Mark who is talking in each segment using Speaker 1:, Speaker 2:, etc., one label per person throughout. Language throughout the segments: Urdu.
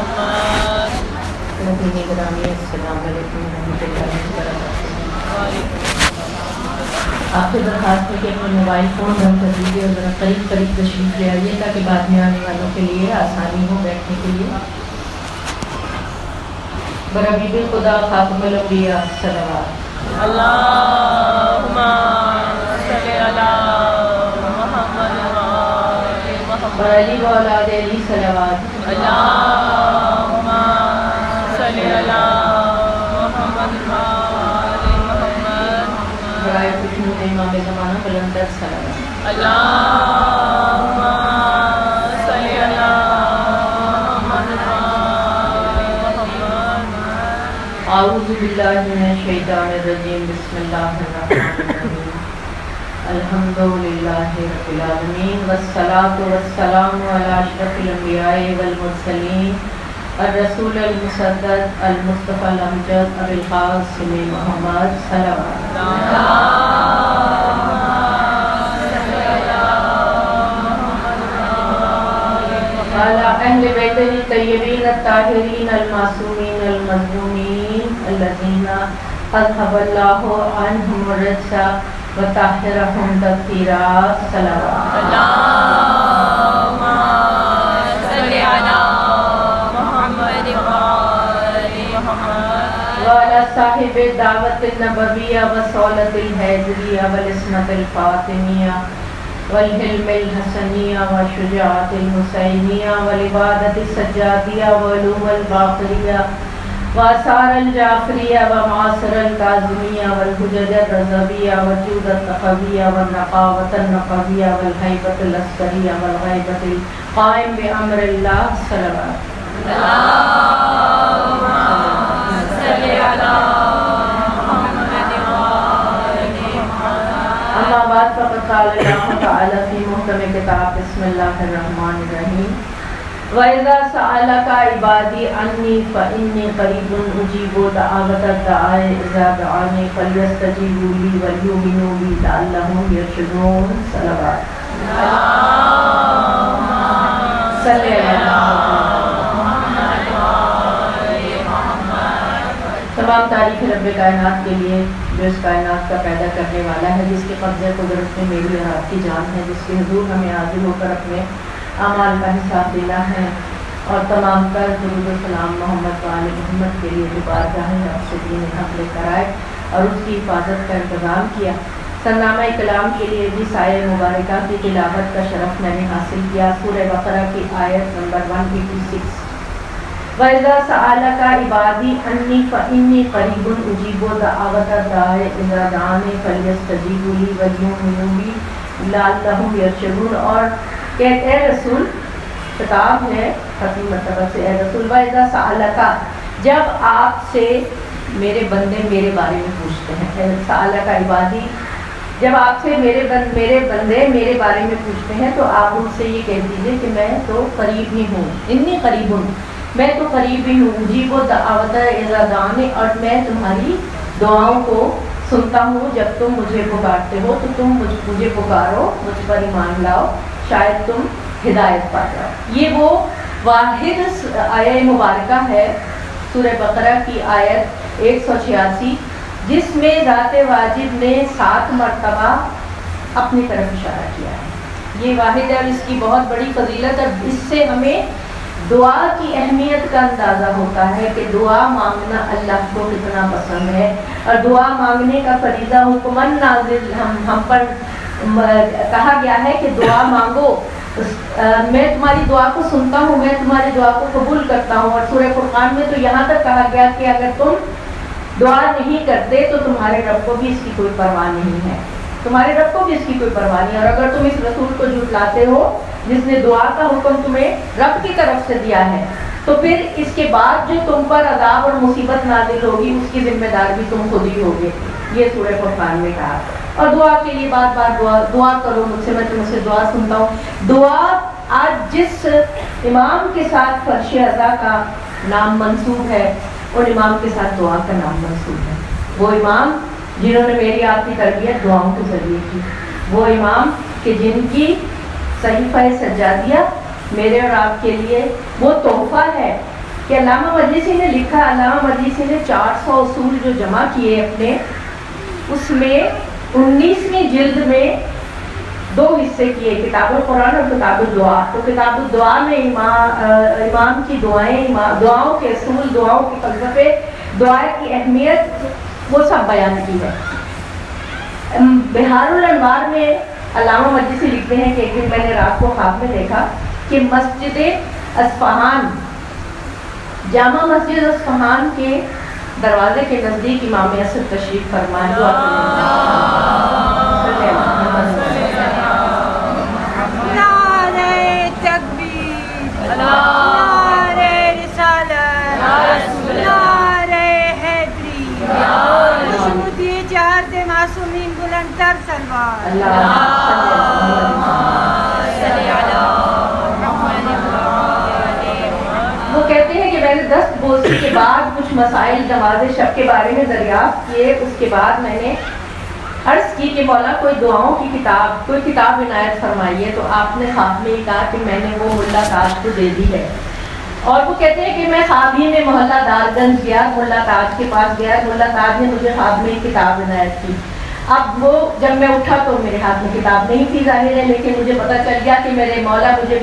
Speaker 1: محمد.
Speaker 2: السلام علیکم ورحمۃ اللہ وبرکاتہ. آپ سے درخواست ہے کہ اپنے موبائل فون بند کر دیجیے اور ذرا قریب قریب تشریف لے آئیے تاکہ بعد میں آنے والوں کے لیے آسانی ہو بیٹھنے کے لیے. برحبیب خدا خاتم الانبیاء صلوات.
Speaker 1: اللہم صلی علی محمد وآل محمد.
Speaker 2: علی و اولاد علی صلوات.
Speaker 1: اللہم صلی علی محمد وآل محمد.
Speaker 2: برائے خوشنود امام زمانہ بلندر صلوات.
Speaker 1: اللہم صلی علی محمد وآل محمد.
Speaker 2: اعوذ باللہ من الشیطان الرجیم. بسم اللہ الرحمن الرحیم. الحمد للہ رب العالمین والصلاة والسلام علی اشرف الانبیاء والمرسلین الرسول المصدق المصطفى الامجد ابی القاسم محمد صلوات. على اہل بیتہ الطیبین الطاہرین المعصومین المظلومین الذین اذهب اللہ عنہم الرجس وطہرہم تطہیرا صلوات.
Speaker 1: اللہم صلی علی محمد وآل محمد.
Speaker 2: وعلى صاحب الدعوة النبوية والصولة الحیدریہ والعصمة الفاطمیہ والحلم الحسنیہ والشجاعة الحسینیہ والعبادة السجادیہ وعلوم الباقریہ وآثار الجعفریہ ومعاصر الکاظمیہ والحجج الرضویہ والجود التقویہ والنقاوة النقویہ والہیبة العسکریہ والغیبة القائم بأمر اللہ صلوات.
Speaker 1: اللہم صلی علی محمد وآل محمد.
Speaker 2: اما بعد فقد قال اللہ تعالی فی محکم کتاب. بسم اللہ الرحمن الرحیم. وَإِذَا سَأَلَكَ عِبَادِي عَنِّي فَإِنِّي قَرِيبٌ أُجِيبُ دَعْوَةَ الدَّاعِ إِذَا دَعَانِ فَلْيَسْتَجِيبُوا لِي وَلْيُؤْمِنُوا بِي لَعَلَّهُمْ يَرْشُدُونَ صلوات. صلی اللہ تمام تعریف رب کائنات کے لیے جو اس کائنات کا پیدا کرنے والا ہے، جس کے قبضے قدرت میں میری اور آپ کی جان ہے، جس کے حضور ہمیں حاضر ہو کر اپنے اعمال کا حساب دینا ہے، اور تمام تر درود و سلام محمد و آل محمد کے لیے جو بارگاہ رب سے دین حق لے کر آئے اور اس کی حفاظت کا انتظام کیا. سرنامہ کلام کے لیے جس آیت مبارکہ کی تلاوت کا شرف میں نے حاصل کیا، سورہ بقرہ کی آیت نمبر 186. وَإِذَا سَأَلَكَ عِبَادِي عَنِّي فَإِنِّي قَرِيبٌ أُجِيبُ دَعْوَةَ الدَّاعِ إِذَا دَعَانِ فَلْيَسْتَجِيبُوا لِي وَلْيُؤْمِنُوا بِي لَعَلَّهُمْ يَرْشُدُونَ. اور کہ اے رسول، خطاب ہے خطی مرتبہ سے، اے رسول وَإِذَا سَأَلَكَ، جب آپ سے میرے بندے میرے بارے میں پوچھتے ہیں. اے سَأَلَكَ عِبَادِي، جب آپ سے میرے بندے میرے بارے میں پوچھتے ہیں تو آپ ان سے یہ کہہ دیجئے کہ میں تو قریب ہی ہوں. انی قریب ہوں، میں تو قریب ہی ہوں. اجیب دعوت اذا دعانی، اور میں تمہاری دعاؤں کو سنتا ہوں جب تم مجھے پکارتے ہو. تو تم مجھے پکارو، مجھ پر ایمان لاؤ، شاید تم ہدایت پا جاؤ. یہ وہ واحد آیہ مبارکہ ہے سورہ بقرہ کی آیت 186 جس میں ذات واجب نے 7 مرتبہ اپنی طرف اشارہ کیا ہے. یہ واحد ہے اور اس کی بہت بڑی فضیلت ہے. اس سے ہمیں دعا کی اہمیت کا اندازہ ہوتا ہے کہ دعا مانگنا اللہ کو کتنا پسند ہے، اور دعا مانگنے کا فریضہ حکماً نازل ہم پر کہا گیا ہے کہ دعا مانگو، میں تمہاری دعا کو سنتا ہوں، میں تمہاری دعا کو قبول کرتا ہوں. اور سورہ فرقان میں تو یہاں تک کہا گیا کہ اگر تم دعا نہیں کرتے تو تمہارے رب کو بھی اس کی کوئی پرواہ نہیں ہے، تمہارے رب کو بھی اس کی کوئی پرواہ نہیں. اور اگر تم اس رسول کو جھٹلاتے ہو جس نے دعا کا حکم تمہیں رب کی طرف سے دیا ہے، تو پھر اس کے بعد جو تم پر عذاب اور مصیبت نازل ہوگی اس کی ذمہ دار بھی تم خود ہی ہوگے. یہ سورہ فرقان میں کہا. اور دعا کے لیے بار بار دعا کرو مجھ سے، میں تم سے دعا سنتا ہوں. دعا آج جس امام کے ساتھ فرش ازا کا نام منسوب ہے اور امام کے ساتھ دعا کا نام منسوب ہے. وہ امام جنہوں نے میری آپ کی تربیت دعاؤں کے ذریعے کی، وہ امام کہ جن کی صحیفہ سجادیہ میرے اور آپ کے لیے وہ تحفہ ہے کہ علامہ مجلسی نے لکھا، علامہ مجلسی نے 400 اصول جو جمع کیے اپنے، اس میں 19ویں جلد میں 2 حصے کیے، کتاب القرآن اور کتاب الدعا۔ تو کتاب الدعا میں امام کی دعائیں، دعاؤں کے اصول، دعاؤں کے فلسفے، دعا کی اہمیت، وہ سب بیان کی ہے۔ بہار الانوار میں علامہ مجلسی لکھتے ہیں کہ ایک دن میں نے رات کو خواب میں دیکھا کہ مسجد اصفہان، جامع مسجد اصفہان کے دروازے کے نزدیک امام اسد تشریف فرمائے۔
Speaker 1: نعرہ تکبیر، نعرہ رسالت، نعرہ حیدری، خوشبو چہر معصومین بلند تر سلوات۔
Speaker 2: وہ کہتے ہیں کہ میں نے دست بوسی کے بعد کچھ مسائل نماز شب کے بارے میں دریافت کیے۔ اس کے بعد میں نے عرض کی کہ مولا کوئی دعاؤں کی کتاب، کوئی کتاب عنایت فرمائیے۔ تو آپ نے خواب میں کہا کہ میں نے وہ ملا تاج کو دے دی ہے۔ اور وہ کہتے ہیں کہ میں خواب ہی میں محلہ دار گنج گیا، ملا تاج کے پاس گیا، ملا تاج نے مجھے خواب میں کتاب عنایت کی۔ اب وہ جب میں اٹھا تو میرے ہاتھ میں کتاب نہیں تھی ظاہر ہے، لیکن مجھے پتہ چل گیا کہ میرے مولا مجھے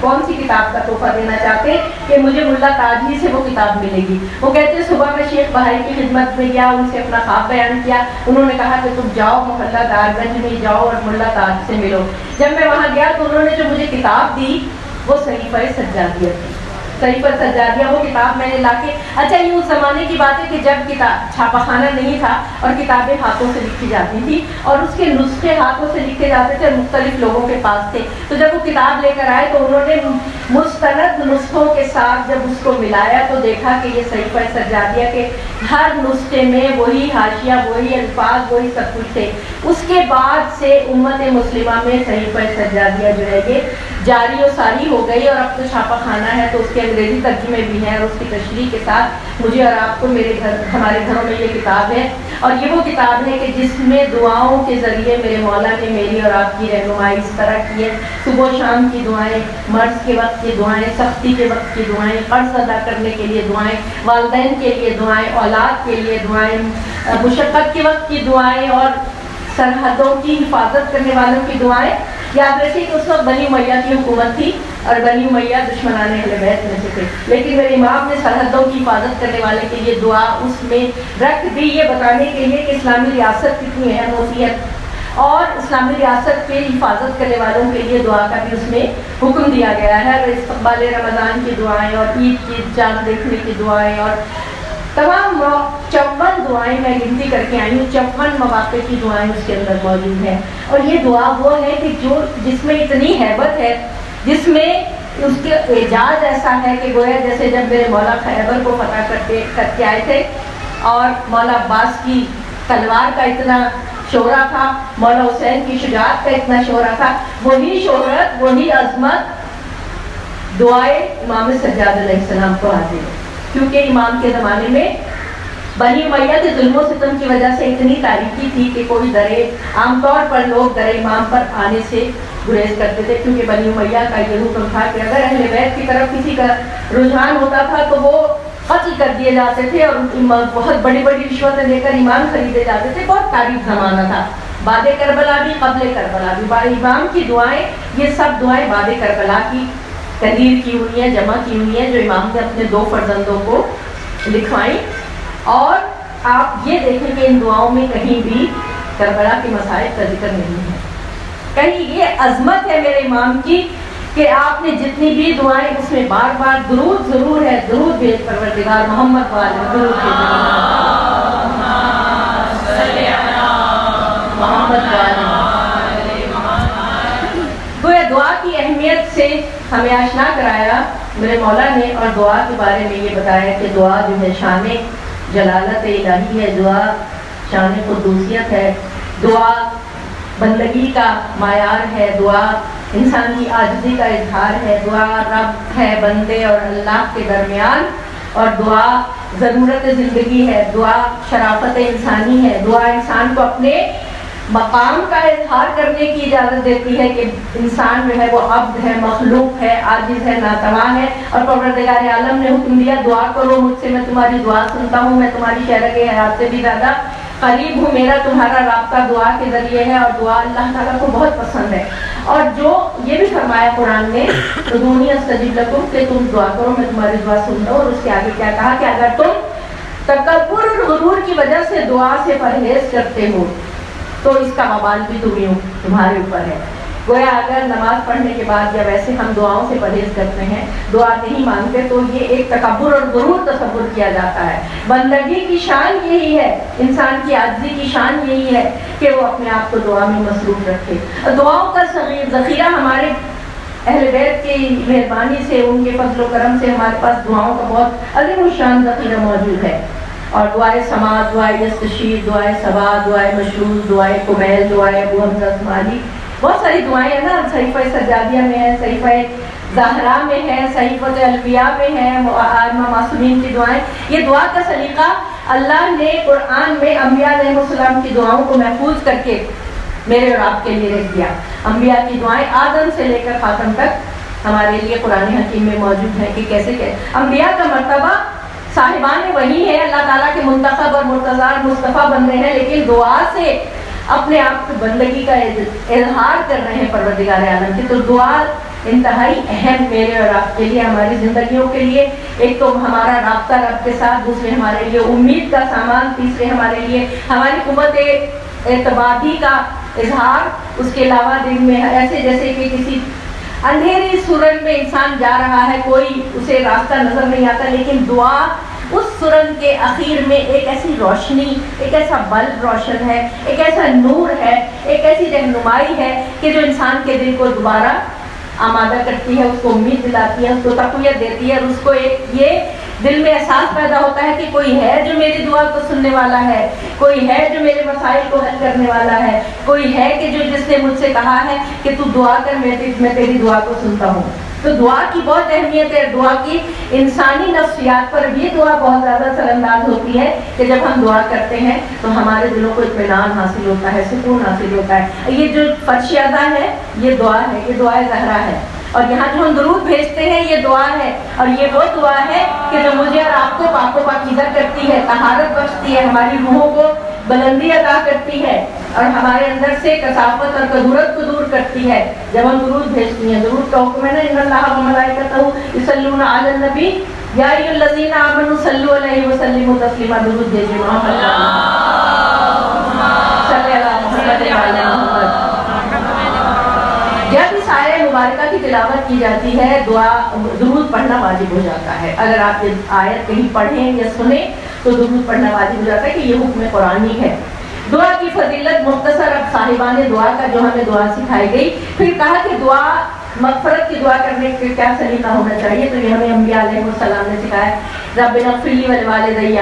Speaker 2: کون سی کتاب کا تحفہ دینا چاہتے کہ مجھے ملا تاج ہی سے وہ کتاب ملے گی۔ وہ کہتے ہیں صبح میں شیخ بہائی کی خدمت میں گیا، ان سے اپنا خواب بیان کیا۔ انہوں نے کہا کہ تم جاؤ محلہ دار گنج میں جاؤ اور ملا تاج سے ملو۔ جب میں وہاں گیا تو انہوں نے جو مجھے کتاب دی وہ صحیفہ سجادیہ تھی۔ صحیفہ سجادیہ وہ کتاب میں نے لا کے، اچھا یہ اس زمانے کی بات ہے کہ جب کتاب چھاپا خانہ نہیں تھا اور کتابیں ہاتھوں سے لکھی جاتی تھی اور اس کے نسخے ہاتھوں سے لکھے جاتے تھے، مختلف لوگوں کے پاس تھے۔ تو جب وہ کتاب لے کر آئے تو انہوں نے مستند نسخوں کے ساتھ جب اس کو ملایا تو دیکھا کہ یہ صحیفہ سجادیہ کے ہر نسخے میں وہی حاشیہ، وہی الفاظ، وہی سب کچھ تھے۔ اس کے بعد سے امت مسلمہ میں صحیفہ سجادیہ جو ہے یہ جاری و ساری ہو گئی، اور اب تو چھاپا خانہ ہے تو اس کے انگریزی ترجمے بھی ہیں اور اس کی تشریح کے ساتھ مجھے اور آپ کو ہمارے گھروں میں یہ کتاب ہے۔ اور یہ وہ کتاب ہے کہ جس میں دعاؤں کے ذریعے میرے مولا نے میری اور آپ کی رہنمائی اس طرح کی ہے۔ صبح و شام کی دعائیں، مرض کے وقت کی دعائیں، سختی کے وقت کی دعائیں، قرض ادا کرنے کے لیے دعائیں، والدین کے لیے دعائیں، اولاد کے لیے دعائیں، مشقت کے وقت کی دعائیں، اور سرحدوں کی حفاظت کرنے والوں کی دعائیں۔ یاد رکھیے کہ اس وقت بنی امیہ کی حکومت تھی اور بنی امیہ دشمنان اہل بیت میں سے تھے، لیکن میرے امام نے سرحدوں کی حفاظت کرنے والے کے لیے دعا اس میں رکھ دی، یہ بتانے کے لیے کہ اسلامی ریاست کتنی اہم ہوتی ہے اور اسلامی ریاست کے حفاظت کرنے والوں کے لیے دعا کا بھی اس میں حکم دیا گیا ہے۔ اور استقبال رمضان کی دعائیں اور عید کی چاند دیکھنے کی دعائیں اور تمام 54 دعائیں میں گنتی کر کے آئی ہوں، 54 مواقع کی دعائیں اس کے اندر موجود ہیں۔ اور یہ دعا وہ ہے کہ جس میں اتنی ہیبت ہے، جس میں اس کے اعجاز ایسا ہے کہ گویا جیسے جب میرے مولا خیبر کو فتح کر کے آئے تھے اور مولا عباس کی تلوار کا اتنا شہرہ تھا، مولا حسین کی شجاعت کا اتنا شہرہ تھا، وہی شہرت، وہی عظمت دعائے امام سجاد علیہ السلام کو حاصل ہے، کیونکہ امام کے زمانے میں بنی امیہ کے ظلم و ستم کی وجہ سے اتنی تاریکی تھی کہ کوئی درے، عام طور پر لوگ در امام پر آنے سے گریز کرتے تھے، کیونکہ بنی امیہ کا یہ حکم تھا کہ اگر اہل بیت کی طرف کسی کا رجحان ہوتا تھا تو وہ قتل کر دیے جاتے تھے اور بہت بڑی بڑی رشوتیں لے کر ایمان خریدے جاتے تھے۔ بہت تاریخ زمانہ تھا، بعد کربلا بھی، قبل کربلا بھی، امام کی دعائیں، یہ سب دعائیں بعد کربلا کی تحریر کی ہوئی ہیں، جمع کی ہوئی ہیں، جو امام نے اپنے 2 فرزندوں کو لکھوائیں۔ اور آپ یہ دیکھیں کہ ان دعاؤں میں کہیں بھی کربلا کے مصائب کا ذکر نہیں ہے، کہیں یہ عظمت ہے میرے امام کی کہ آپ نے جتنی بھی دعائیں اس میں بار بار درود ضرور ہے، درود بھیج پروردگار محمد والے درود محمد والے۔ گویا دعا کی اہمیت سے ہمیں آشنا کرایا میرے مولا نے، اور دعا کے بارے میں یہ بتایا کہ دعا جو ہے شان جلالت الہی ہے، دعا شان قدوسیت ہے، دعا بندگی کا معیار ہے، دعا انسان کی عاجزی کا اظہار ہے، دعا رب ہے بندے اور اللہ کے درمیان، اور دعا ضرورت زندگی ہے، دعا شرافت انسانی ہے، دعا انسان کو اپنے مقام کا اظہار کرنے کی اجازت دیتی ہے کہ انسان جو ہے وہ عبد ہے، مخلوق ہے، عاجز ہے، ناتواں ہے، اور پروردگار عالم نے حکم دیا دعا کرو مجھ سے، میں تمہاری دعا سنتا ہوں، میں تمہاری شرح حیات سے بھی زیادہ قریب ہوں، میرا تمہارا رابطہ دعا کے ذریعے ہے، اور دعا اللہ تعالیٰ کو بہت پسند ہے۔ اور جو یہ بھی فرمایا قرآن نے ادعونی استجب لکم، کہ تم دعا کرو میں تمہاری دعا سنتا ہوں، اور اس کے آگے کیا کہا کہ اگر تم تکبر اور غرور کی وجہ سے دعا سے پرہیز کرتے ہو تو اس کا وبال بھی تمہارے اوپر ہے۔ گویا اگر نماز پڑھنے کے بعد یا ویسے ہم دعاؤں سے پرہیز کرتے ہیں، دعا نہیں مانگتے، تو یہ ایک تکبر اور غرور تصور کیا جاتا ہے۔ بندگی کی شان یہی ہے، انسان کی عاجزی کی شان یہی ہے کہ وہ اپنے آپ کو دعا میں مصروف رکھے۔ دعاؤں کا ذخیرہ ہمارے اہل بیت کی مہربانی سے، ان کے فضل و کرم سے ہمارے پاس دعاؤں کا بہت عظیم الشان ذخیرہ موجود ہے۔ اور دعائے سماعت، دعائے یستشیر، دعائے صبا، دعائے مشروط، دعائے کمیل، دعائے ابو حمزہ اسماعیلی، بہت ساری دعائیں ہیں نا، صحیفہ سجادیہ میں ہے، صحیفہ زہرا میں ہے، صحیفہ الانبیاء میں ہے، ائمہ معصومین کی دعائیں۔ یہ دعا کا سلیقہ اللہ نے قرآن میں انبیاء علیہ السلام کی دعاؤں کو محفوظ کر کے میرے اور آپ کے لیے رکھ دیا۔ انبیاء کی دعائیں آدم سے لے کر خاتم تک ہمارے لیے قرآن حکیم میں موجود ہیں کہ کیسے انبیاء کا مرتبہ صاحبان وہی ہے، اللہ تعالیٰ کے منتخب اور مرتضی مصطفیٰ بن رہے ہیں، لیکن دعا سے اپنے آپ کو بندگی کا اظہار کر رہے ہیں پروردگار عالم کی۔ تو دعا انتہائی اہم میرے اور آپ کے لیے، ہماری زندگیوں کے لیے، ایک تو ہمارا رابطہ رب کے ساتھ، دوسرے ہمارے لیے امید کا سامان، تیسرے ہمارے لیے ہماری قوت اعتمادی کا اظہار۔ اس کے علاوہ دن میں ایسے جیسے کہ کسی اندھیری سورج میں انسان جا رہا ہے، کوئی اسے راستہ نظر نہیں آتا، لیکن دعا اس سورج کے اخیر میں ایک ایسی روشنی، ایک ایسا بلب روشن ہے، ایک ایسا نور ہے، ایک ایسی رہنمائی ہے کہ جو انسان کے دل کو دوبارہ آمادہ کرتی ہے، اس کو امید دلاتی ہے، اس کو تقویت دیتی ہے، اور اس کو ایک یہ دل میں احساس پیدا ہوتا ہے کہ کوئی ہے جو میری دعا کو سننے والا ہے، کوئی ہے جو میرے مسائل کو حل کرنے والا ہے، کوئی ہے کہ جس نے مجھ سے کہا ہے کہ تو دعا کر، میں تیری دعا کو سنتا ہوں۔ تو دعا کی بہت اہمیت ہے۔ دعا کی انسانی نفسیات پر بھی دعا بہت زیادہ اثر انداز ہوتی ہے کہ جب ہم دعا کرتے ہیں تو ہمارے دلوں کو اطمینان حاصل ہوتا ہے، سکون حاصل ہوتا ہے۔ یہ جو فرش ادا ہے یہ دعا ہے، یہ دعائے زہرا ہے، اور یہاں جو ہم درود بھیجتے ہیں یہ دعا ہے، اور یہ وہ دعا ہے کہ جو مجھے اور آپ کو پاک و پاکیزہ کرتی ہے، طہارت بخشتی ہے، ہماری روحوں کو بلندی عطا کرتی ہے، اور ہمارے اندر سے کثافت اور کدورت کو دور کرتی ہے جب ہم درود بھیجتی ہیں۔ درود کا حکم ہے نا، ان اللہ و ملائکتہ یصلون علی النبی یا ایھا الذین آمنوا صلوا علیہ وسلموا تسلیما۔ درود بھیجیے محمد صلی اللہ محمد وعلی محمد۔ جب اس آیہ مبارکہ کی تلاوت کی جاتی ہے دعا درود پڑھنا واجب ہو جاتا ہے۔ اگر آپ یہ آیت کہیں پڑھیں یا سنیں تو درود پڑھنا واجب ہو جاتا ہے کہ یہ حکم قرآنی ہے۔ دعا کی فضیلت مختصر اب صاحبان دعا کا جو ہمیں دعا سکھائی گئی، پھر کہا کہ دعا مغفرت کی دعا کرنے کے کیا سلیقہ ہونا چاہیے، تو یہ ہمیں انبیاء علیہ السلام نے سکھایا۔ رب اغفر لی ولوالدی،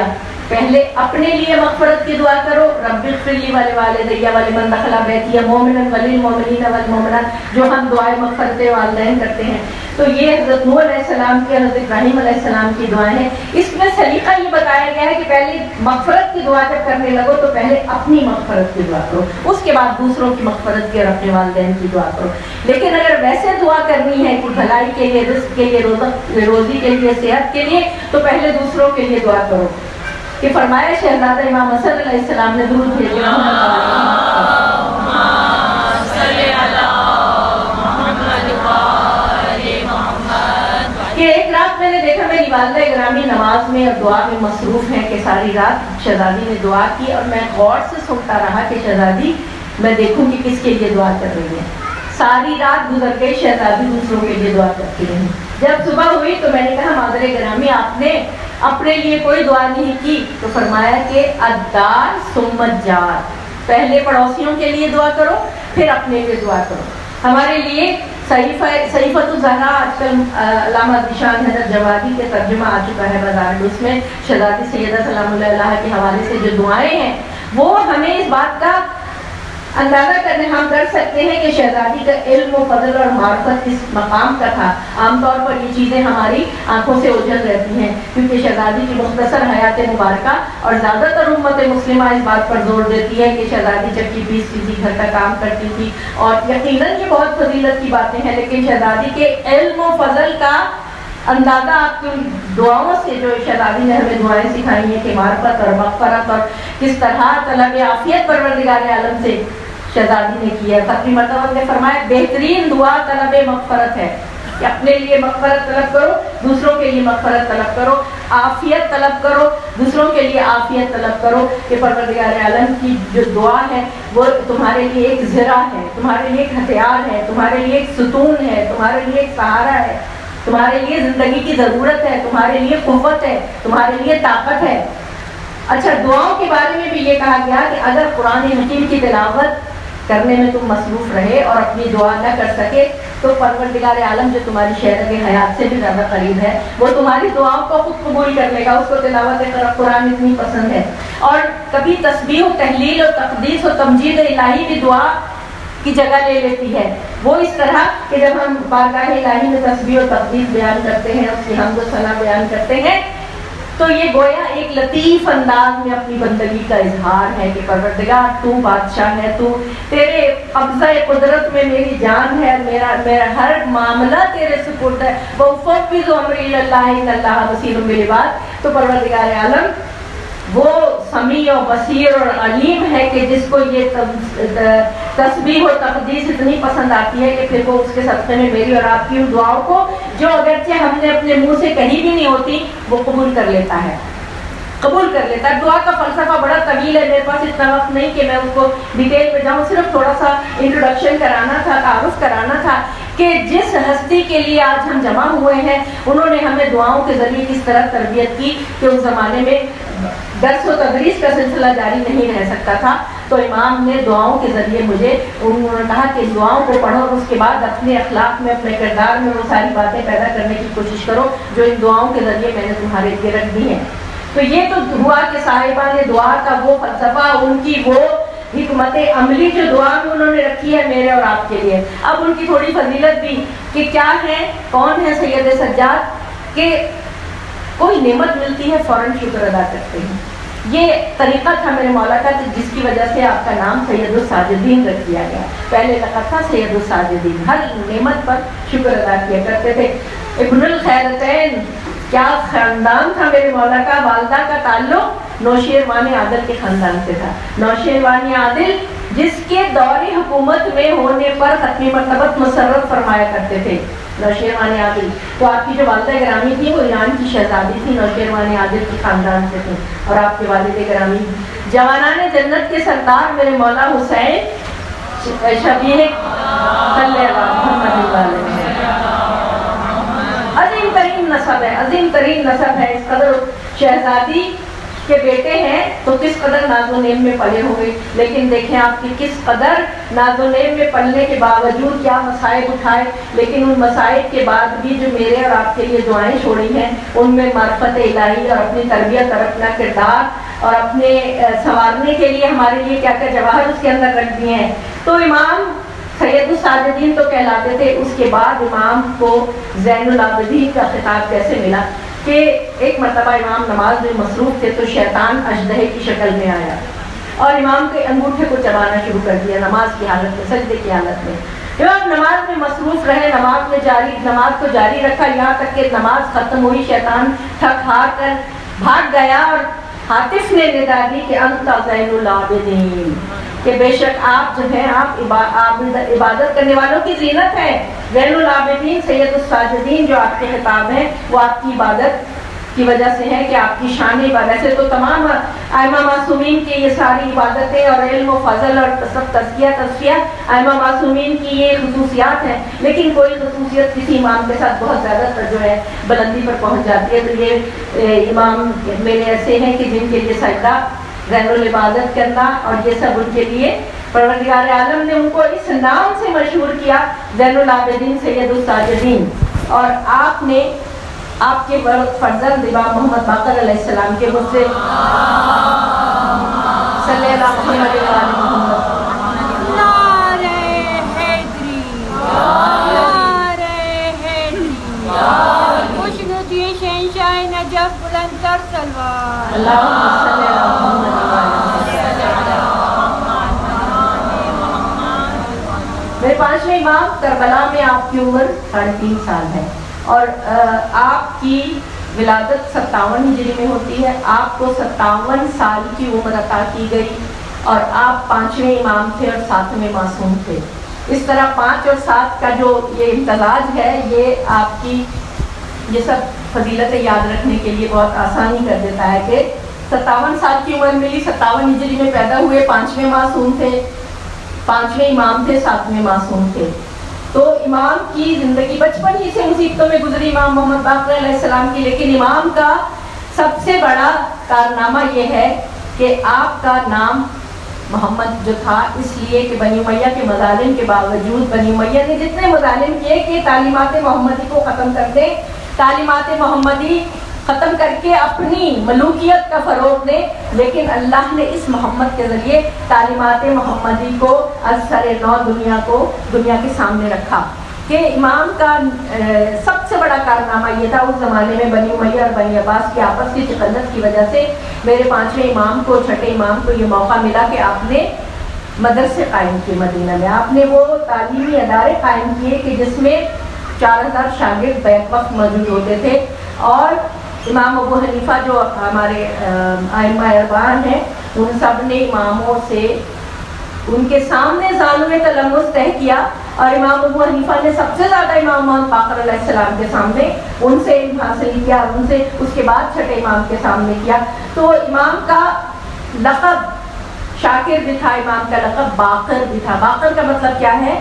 Speaker 2: پہلے اپنے لیے مغفرت کی دعا کرو، رب اغفر لی ولوالدی ولمن دخل بیتی مؤمنا وللمؤمنین والمؤمنات، جو ہم دعائے مغفرت والدین کرتے ہیں۔ تو یہ حضرت نوح علیہ السلام کی، حضرت ابراہیم علیہ السلام کی دعائیں ہیں۔ اس میں سلیقہ یہ بتایا گیا ہے کہ پہلے مغفرت کی دعا جب کرنے لگو تو پہلے اپنی مغفرت کی دعا کرو، اس کے بعد دوسروں کی مغفرت کی اور اپنے والدین کی دعا کرو۔ لیکن اگر ویسے دعا کرنی ہے کہ بھلائی کے لیے، رزق کے لیے، روزی کے لیے، صحت کے لیے، تو پہلے دوسروں کے لیے دعا کرو۔ کہ فرمایا شہزادہ امام حسن علیہ السلام نے درود بھیجا کہ ایک رات میں نے دیکھا میری والدہ گرامی نماز میں اور دعا میں مصروف ہیں کہ ساری رات شہزادی نے دعا کی، اور میں غور سے سنتا رہا کہ شہزادی میں دیکھوں کہ کس کے لیے دعا کر رہی ہے۔ ساری رات گزر گئی، شہزادی دوسروں کے لیے دعا کرتی رہی۔ جب صبح ہوئی تو میں نے کہا مادر گرامی آپ نے اپنے لیے کوئی دعا نہیں کی؟ تو فرمایا کہ الدار ثم الجار، پہلے پڑوسیوں کے لیے دعا کرو پھر اپنے لیے دعا کرو۔ ہمارے لیے صحیفۃ الزہرا آج کل علامہ ذیشان حیدر جوادی کے ترجمہ آ چکا ہے بازار میں، اس میں شہزادی سیدہ سلام اللہ علیہ کے حوالے سے جو دعائیں ہیں وہ ہمیں اس بات کا اندازہ کرنے ہم کر سکتے ہیں کہ شہزادی کا علم و فضل اور معرفت کس مقام کا تھا۔ عام طور پر یہ چیزیں ہماری آنکھوں سے اوجھل رہتی ہیں، کیونکہ شہزادی کی مختصر حیات مبارکہ اور زیادہ تر امت مسلمہ اس بات پر زور دیتی ہے کہ شہزادی چکی پیس کسی گھر کا کام کرتی تھی، اور یقیناً یہ بہت فضیلت کی باتیں ہیں، لیکن شہزادی کے علم و فضل کا اندازہ آپ کی دعاؤں سے، جو شہزادی نے ہمیں دعائیں سکھائی ہیں کہ معرفت اور مغفرت اور کس طرح طلب عافیت پروردگار عالم سے شہزادی نے کیا۔ ختمی مرتبہ نے فرمایا بہترین دعا طلب مغفرت ہے، کہ اپنے لیے مغفرت طلب کرو، دوسروں کے لیے مغفرت طلب کرو، عافیت طلب کرو، دوسروں کے لیے عافیت طلب کرو، کہ پروردگار عالم کی جو دعا ہے وہ تمہارے لیے ایک ذرا ہے، تمہارے لیے ایک ہتھیار ہے، تمہارے لیے ایک ستون ہے، تمہارے لیے ایک سہارا ہے، تمہارے لیے زندگی کی ضرورت ہے، تمہارے لیے قوت ہے، تمہارے لیے طاقت ہے۔ اچھا، دعاؤں کے بارے میں بھی یہ کہا گیا کہ اگر قرآن حکیم کی تلاوت کرنے میں تم مصروف رہے اور اپنی دعا نہ کر سکے تو پروردگار عالم جو تمہاری شہر کے حیات سے بھی زیادہ قریب ہے، وہ تمہاری دعاؤں کو خود قبول کر لے گا۔ اس کو تلاوت قرآن اتنی پسند ہے، اور کبھی تسبیح و تحلیل و تقدیس و تمجید الہی بھی دعا کی جگہ لے لیتی ہے۔ وہ اس طرح کہ جب ہم بارگاہ الہی میں تسبیح و تقدیس بیان کرتے ہیں، اس کی حمد و ثنا بیان کرتے ہیں، تو یہ گویا ایک لطیف انداز میں اپنی بندگی کا اظہار ہے کہ پروردگار تو بادشاہ ہے، تو تیرے قبضہ قدرت میں میری جان ہے، میرا ہر معاملہ تیرے سپرد ہے، وَأُفَوِّضُ أَمْرِي إِلَى اللَّهِ إِنَّ اللَّهَ بَصِيرٌ بِالْعِبَادِ۔ تو پروردگار عالم وہ سمیع و بصیر اور علیم ہے کہ جس کو یہ تسبیح و تقدیس اتنی پسند آتی ہے کہ پھر وہ اس کے صدقے میں میری اور آپ کی ان دعاؤں کو، جو اگرچہ ہم نے اپنے منہ سے کہی بھی نہیں ہوتی، وہ قبول کر لیتا ہے، قبول کر لیتا ہے۔ دعا کا فلسفہ بڑا طویل ہے، میرے پاس اتنا وقت نہیں کہ میں اس کو ڈیٹیل میں جاؤں، صرف تھوڑا سا انٹروڈکشن کرانا تھا، تعارف کرانا تھا کہ جس ہستی کے لیے آج ہم جمع ہوئے ہیں، انہوں نے ہمیں دعاؤں کے ذریعے کس طرح تربیت کی کہ اس زمانے میں درس و تدریس کا سلسلہ جاری نہیں رہ سکتا تھا، تو امام نے دعاؤں کے ذریعے مجھے، انہوں نے کہا کہ دعاؤں کو پڑھو اور اس کے بعد اپنے اخلاق میں، اپنے کردار میں وہ ساری باتیں پیدا کرنے کی کوشش کرو جو ان دعاؤں کے ذریعے میں نے تمہارے لیے رکھ دی ہیں۔ تو یہ تو ہوا کہ صاحبان دعا کا وہ فلسفہ، ان کی وہ حکمت عملی جو دعا میں انہوں نے رکھی ہے میرے اور آپ کے لیے۔ اب ان کی تھوڑی فضیلت بھی کہ کیا ہے، کون ہے سید سجاد، کہ کوئی نعمت ملتی ہے فوراً شکر ادا کرتے ہیں۔ یہ طریقہ تھا میرے مولا کا، جس کی وجہ سے آپ کا نام سید الساجدین رکھ دیا گیا۔ پہلے لقب تھا سید الساجدین، ہر نعمت پر شکر ادا کیا کرتے تھے۔ ابن الخیرتین، کیا خاندان تھا میرے مولا کا، والدہ کا تعلق نوشیروان عادل کے خاندان سے تھا۔ نوشیروان عادل جس کے دور حکومت میں ہونے پر ختمی مرتبت مسرت فرمایا کرتے تھے، نوشیروان عادل۔ تو آپ کی جو والدہ گرامی تھی وہ ایران کی شہزادی تھی، نوشیروان عادل کے خاندان سے تھی، اور آپ کے والد گرامی جوانان جنت کے سردار میرے مولا حسین شبیہ صلی اللہ علیہ وسلم۔ عظیم ترین نسب ہے، عظیم ترین نسب ہے، اس قدر شہزادی کے بیٹے ہیں تو کس قدر ناز و نعم میں پلے ہوئے، لیکن دیکھیں آپ کی کس قدر ناز و نعم میں پلنے کے باوجود کیا مصائب اٹھائے، لیکن ان مصائب کے بعد بھی جو میرے اور آپ کے لیے دعائیں چھوڑی ہیں، ان میں معرفت الہی اور اپنی تربیت اور اپنا کردار اور اپنے سنوارنے کے لیے ہمارے لیے کیا کیا جواہر اس کے اندر رکھ دیے ہیں۔ تو امام سید الساجدین تو کہلاتے تھے، اس کے بعد امام کو زین العابدین کا خطاب کیسے ملا کہ ایک مرتبہ امام نماز میں مصروف تھے تو شیطان اژدہے کی شکل میں آیا اور امام کے انگوٹھے کو چبانا شروع کر دیا نماز کی حالت میں، سجدے کی حالت میں۔ امام نماز میں مصروف رہے، نماز کو جاری رکھا، یہاں تک کہ نماز ختم ہوئی، شیطان تھک ہار کر بھاگ گیا اور ہاتف نے ندا دی کہ انت زین العابدین، کہ بے شک آپ جو ہیں آپ عبادت کرنے والوں کی زینت ہے۔ زین العابدین سید الساجدین جو آپ کے خطاب ہیں وہ آپ کی عبادت کی وجہ سے ہے کہ آپ کی شان عبادت سے، تو تمام ائمہ معصومین کی یہ ساری عبادتیں اور علم و فضل اور سب تزکیہ ائمہ معصومین کی یہ خصوصیات ہیں، لیکن کوئی خصوصیت کسی امام کے ساتھ بہت زیادہ جو ہے بلندی پر پہنچ جاتی ہے، تو یہ امام میرے ایسے ہیں کہ جن کے لیے سجدہ، زین العبادت کرنا اور یہ سب ان کے لیے پروردگار عالم نے ان کو اس نام سے مشہور کیا، زین العابدین سید الساجدین۔ اور آپ نے آپ کے فرزند امام محمد باقر علیہ السلام کے مجھ سے صلی اللہ علیہ وسلم
Speaker 1: شاہ نجف بلند تر سلوات
Speaker 2: اللہم صلی علی محمد و میرے پانچویں امام کربلا میں آپ کی عمر 3.5 سال ہے اور آپ کی ولادت 57 ہجری میں ہوتی ہے. آپ کو 57 سال کی عمر عطا کی گئی اور آپ 5ویں امام تھے اور 7ویں معصوم تھے. اس طرح 5 اور 7 کا جو یہ امتزاج ہے یہ آپ کی یہ سب فضیلتیں یاد رکھنے کے لیے بہت آسانی کر دیتا ہے کہ 57 سال کی عمر ملی, 57 ہجری میں پیدا ہوئے, 5ویں معصوم تھے, 5ویں امام تھے, 7ویں معصوم تھے. تو امام کی زندگی بچپن ہی سے مصیبتوں میں گزری امام محمد باقر علیہ السلام کی, لیکن امام کا سب سے بڑا کارنامہ یہ ہے کہ آپ کا نام محمد جو تھا اس لیے کہ بنی امیہ کے مظالم کے باوجود بنی امیہ نے جتنے مظالم کیے کہ تعلیمات محمدی کو ختم کر دیں, تعلیمات محمدی ختم کر کے اپنی ملوکیت کا فروغ دیں, لیکن اللہ نے اس محمد کے ذریعے تعلیمات محمدی کو از سر نو دنیا کے سامنے رکھا. کہ امام کا سب سے بڑا کارنامہ یہ تھا اس زمانے میں بنی امیہ اور بنی عباس کی آپس کی تکلف کی وجہ سے میرے 5ویں امام کو, 6ٹھے امام کو یہ موقع ملا کہ آپ نے مدرسے قائم کیے مدینہ میں. آپ نے وہ تعلیمی ادارے قائم کیے کہ جس میں 4000 شاگرد بیک وقت موجود ہوتے تھے, اور امام ابو حنیفہ جو ہمارے ائمہ اربعہ ہیں ان سب نے اماموں سے ان کے سامنے ظالم تلمس طے کیا, اور امام ابو حنیفہ نے سب سے زیادہ امام محمد باقر علیہ السلام کے سامنے ان سے علم حاصل کیا, اور ان سے اس کے بعد 6ٹھے امام کے سامنے کیا. تو امام کا لقب شاکر بھی تھا, امام کا لقب باقر بھی تھا. باقر کا مطلب کیا ہے؟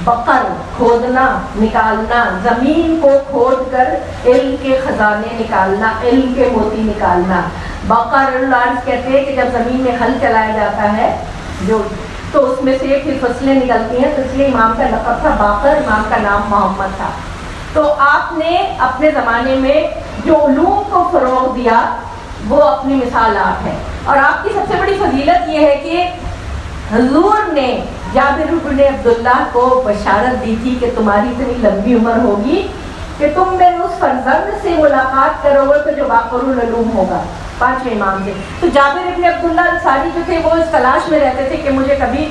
Speaker 2: بقر, کھودنا, نکالنا, زمین کو کھود کر علم کے خزانے نکالنا, علم کے موتی نکالنا. بقر الارض کہتے ہیں کہ جب زمین میں ہل چلایا جاتا ہے تو اس میں سے پھر فصلیں نکلتی ہیں, تو اس لیے امام کا لقب تھا باقر, امام کا نام محمد تھا. تو آپ نے اپنے زمانے میں جو علوم کو فروغ دیا وہ اپنی مثال آپ ہے. اور آپ کی سب سے بڑی فضیلت یہ ہے کہ حضور نے جابر بن عبداللہ کو بشارت دی تھی کہ تمہاری اتنی لمبی عمر ہوگی کہ تم میرے اس فرزند سے ملاقات کرو گے تو جو باقر العلوم ہوگا, 5ویں امام سے. تو جابر ابن عبداللہ انصاری جو تھے وہ اس تلاش میں رہتے تھے کہ مجھے کبھی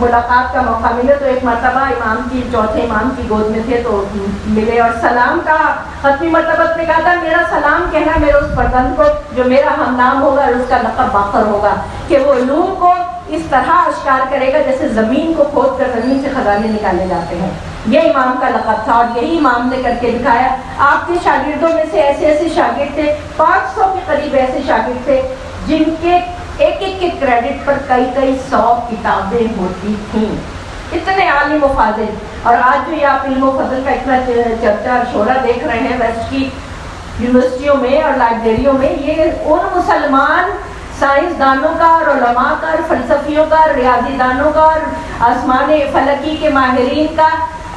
Speaker 2: ملاقات کا موقع ملے. تو ایک مرتبہ امام کی 4تھے امام کی گود میں تھے تو ملے, اور سلام کا ختمی مرتبہ نے کہا تھا میرا سلام کہنا میرے اس فرزند کو جو میرا ہم نام ہوگا اور اس کا لقب باقر ہوگا, کہ وہ علوم کو اس طرح اشکار کرے گا جیسے زمین کو کھود کر زمین سے خزانے نکالے جاتے ہیں. یہ امام کا لقب تھا اور یہی امام نے کر کے دکھایا. آپ کے شاگردوں میں سے ایسے شاگرد تھے, 500 کے قریب ایسے شاگرد تھے جن کے ایک کے کریڈٹ پر کئی 100 کتابیں ہوتی تھیں. اتنے عالم و فاضل. اور آج جو یہ آپ علم و فضل کا اتنا چرچا اور شعلہ دیکھ رہے ہیں ویسٹ کی یونیورسٹیوں میں اور لائبریریوں میں, یہ ان مسلمان سائنسدانوں کا اور علماء کا اور فلسفیوں کا اور ریاضی دانوں کا اور آسمان فلکی کے ماہرین کا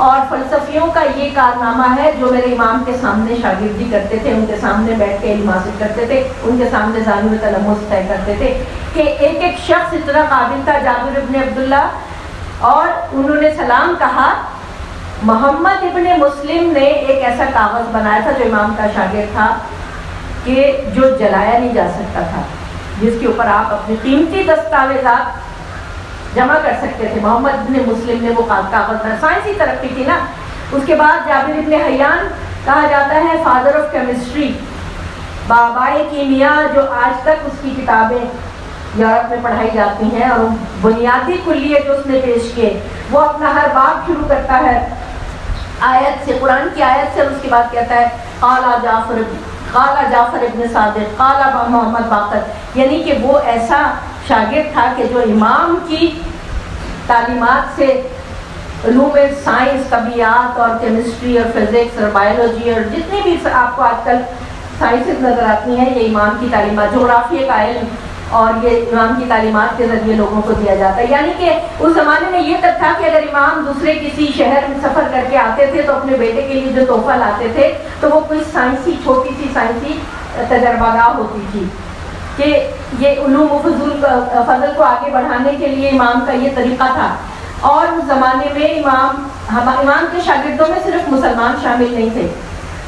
Speaker 2: اور فلسفیوں کا یہ کارنامہ ہے جو میرے امام کے سامنے شاگردی کرتے تھے, ان کے سامنے بیٹھ کے علم حاصل کرتے تھے, ان کے سامنے ظالم تلمس طے کرتے تھے. کہ ایک شخص اتنا قابل تھا جابر ابن عبداللہ, اور انہوں نے سلام کہا. محمد ابن مسلم نے ایک ایسا کاغذ بنایا تھا جو امام کا شاگرد تھا کہ جو جلایا نہیں جا سکتا تھا, جس کے اوپر آپ اپنے قیمتی دستاویزات جمع کر سکتے تھے. محمد ابن مسلم نے وہ کاغذ بنا, سائنسی ترقی تھی نا. اس کے بعد جابر ابن حیان کہا جاتا ہے فادر آف کیمسٹری, بابائے کیمیا, جو آج تک اس کی کتابیں یورپ میں پڑھائی جاتی ہیں, اور بنیادی کلیے جو اس نے پیش کیے وہ اپنا ہر باب شروع کرتا ہے آیت سے, قرآن کی آیت سے, اور اس کے بعد کہتا ہے قال جعفر ابن صادق قال محمد باقر. یعنی کہ وہ ایسا شاگرد تھا کہ جو امام کی تعلیمات سے علوم سائنس, طبیعت اور کیمسٹری اور فزکس اور بایولوجی اور جتنی بھی آپ کو آج کل سائنسز نظر آتی ہیں یہ امام کی تعلیمات, جغرافیہ کا علم اور یہ امام کی تعلیمات کے ذریعے لوگوں کو دیا جاتا ہے. یعنی کہ اس زمانے میں یہ تک تھا کہ اگر امام دوسرے کسی شہر میں سفر کر کے آتے تھے تو اپنے بیٹے کے لیے جو تحفہ لاتے تھے تو وہ کوئی چھوٹی سی سائنسی تجربہ گاہ ہوتی تھی. کہ یہ علوم و فضل کو آگے بڑھانے کے لیے امام کا یہ طریقہ تھا. اور اس زمانے میں امام کے شاگردوں میں صرف مسلمان شامل نہیں تھے,